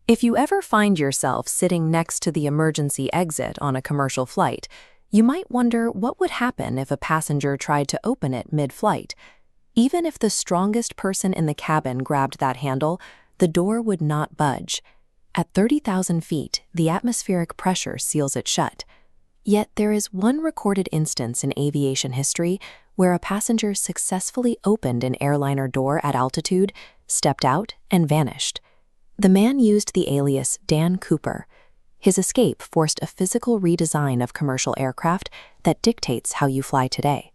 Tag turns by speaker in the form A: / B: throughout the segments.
A: If you ever find yourself sitting next to the emergency exit on a commercial flight, you might wonder what would happen if a passenger tried to open it mid-flight. Even if the strongest person in the cabin grabbed that handle, the door would not budge. At 30,000 feet, the atmospheric pressure seals it shut. Yet there is one recorded instance in aviation history where a passenger successfully opened an airliner door at altitude, stepped out, and vanished. The man used the alias Dan Cooper. His escape forced a physical redesign of commercial aircraft that dictates how you fly today.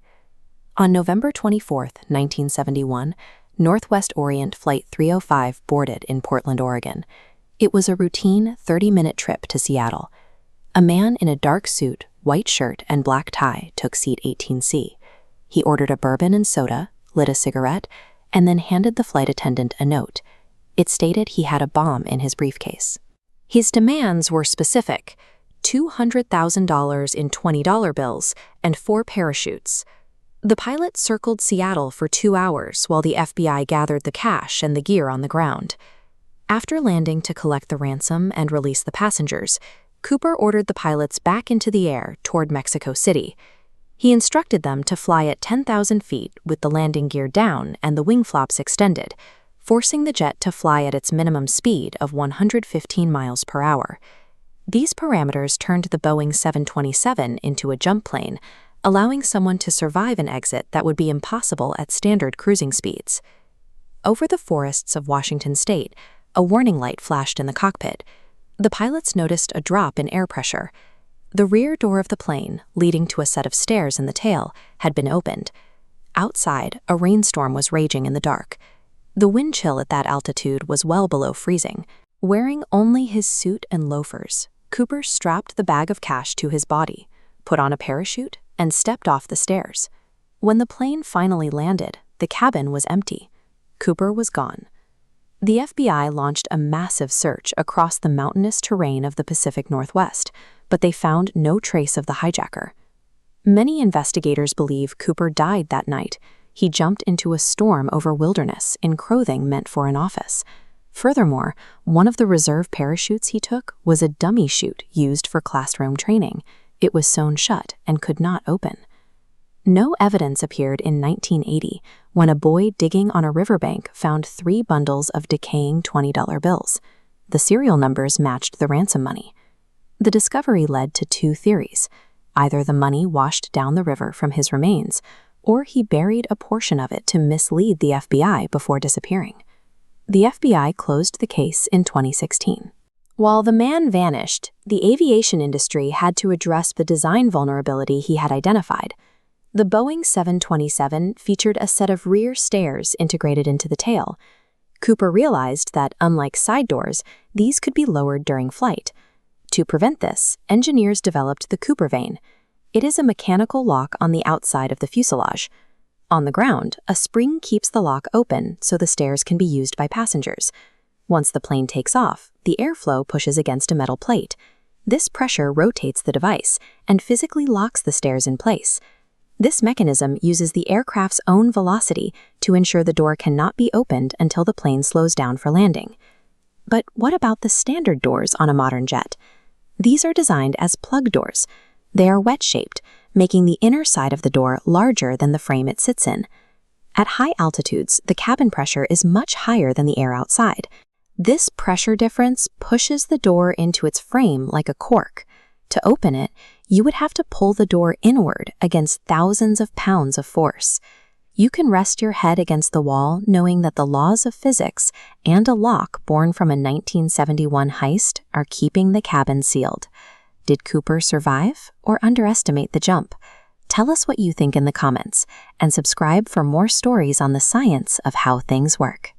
A: On November 24, 1971, Northwest Orient Flight 305 boarded in Portland, Oregon. It was a routine 30-minute trip to Seattle. A man in a dark suit, white shirt, and black tie took seat 18C. He ordered a bourbon and soda, lit a cigarette, and then handed the flight attendant a note. It stated he had a bomb in his briefcase. His demands were specific: $200,000 in $20 bills and 4 parachutes. The pilot circled Seattle for 2 hours while the FBI gathered the cash and the gear on the ground. After landing to collect the ransom and release the passengers, Cooper ordered the pilots back into the air toward Mexico City. He instructed them to fly at 10,000 feet with the landing gear down and the wing flaps extended, forcing the jet to fly at its minimum speed of 115 miles per hour. These parameters turned the Boeing 727 into a jump plane, allowing someone to survive an exit that would be impossible at standard cruising speeds. Over the forests of Washington state, a warning light flashed in the cockpit. The pilots noticed a drop in air pressure. The rear door of the plane, leading to a set of stairs in the tail, had been opened. Outside, a rainstorm was raging in the dark. The wind chill at that altitude was well below freezing. Wearing only his suit and loafers, Cooper strapped the bag of cash to his body, put on a parachute, and stepped off the stairs. When the plane finally landed, the cabin was empty. Cooper was gone. The FBI launched a massive search across the mountainous terrain of the Pacific Northwest, but they found no trace of the hijacker. Many investigators believe Cooper died that night. He jumped into a storm over wilderness in clothing meant for an office. Furthermore, one of the reserve parachutes he took was a dummy chute used for classroom training. It was sewn shut and could not open. No evidence appeared in 1980 when a boy digging on a riverbank found 3 bundles of decaying $20 bills. The serial numbers matched the ransom money. The discovery led to 2 theories. Either the money washed down the river from his remains, or he buried a portion of it to mislead the FBI before disappearing. The FBI closed the case in 2016. While the man vanished, the aviation industry had to address the design vulnerability he had identified. The Boeing 727 featured a set of rear stairs integrated into the tail. Cooper realized that, unlike side doors, these could be lowered during flight. To prevent this, engineers developed the Cooper Vane. It is a mechanical lock on the outside of the fuselage. On the ground, a spring keeps the lock open so the stairs can be used by passengers. Once the plane takes off, the airflow pushes against a metal plate. This pressure rotates the device and physically locks the stairs in place. This mechanism uses the aircraft's own velocity to ensure the door cannot be opened until the plane slows down for landing. But what about the standard doors on a modern jet? These are designed as plug doors. They are wedge-shaped, making the inner side of the door larger than the frame it sits in. At high altitudes, the cabin pressure is much higher than the air outside. This pressure difference pushes the door into its frame like a cork. To open it, you would have to pull the door inward against thousands of pounds of force. You can rest your head against the wall knowing that the laws of physics and a lock born from a 1971 heist are keeping the cabin sealed. Did Cooper survive or underestimate the jump? Tell us what you think in the comments, and subscribe for more stories on the science of how things work.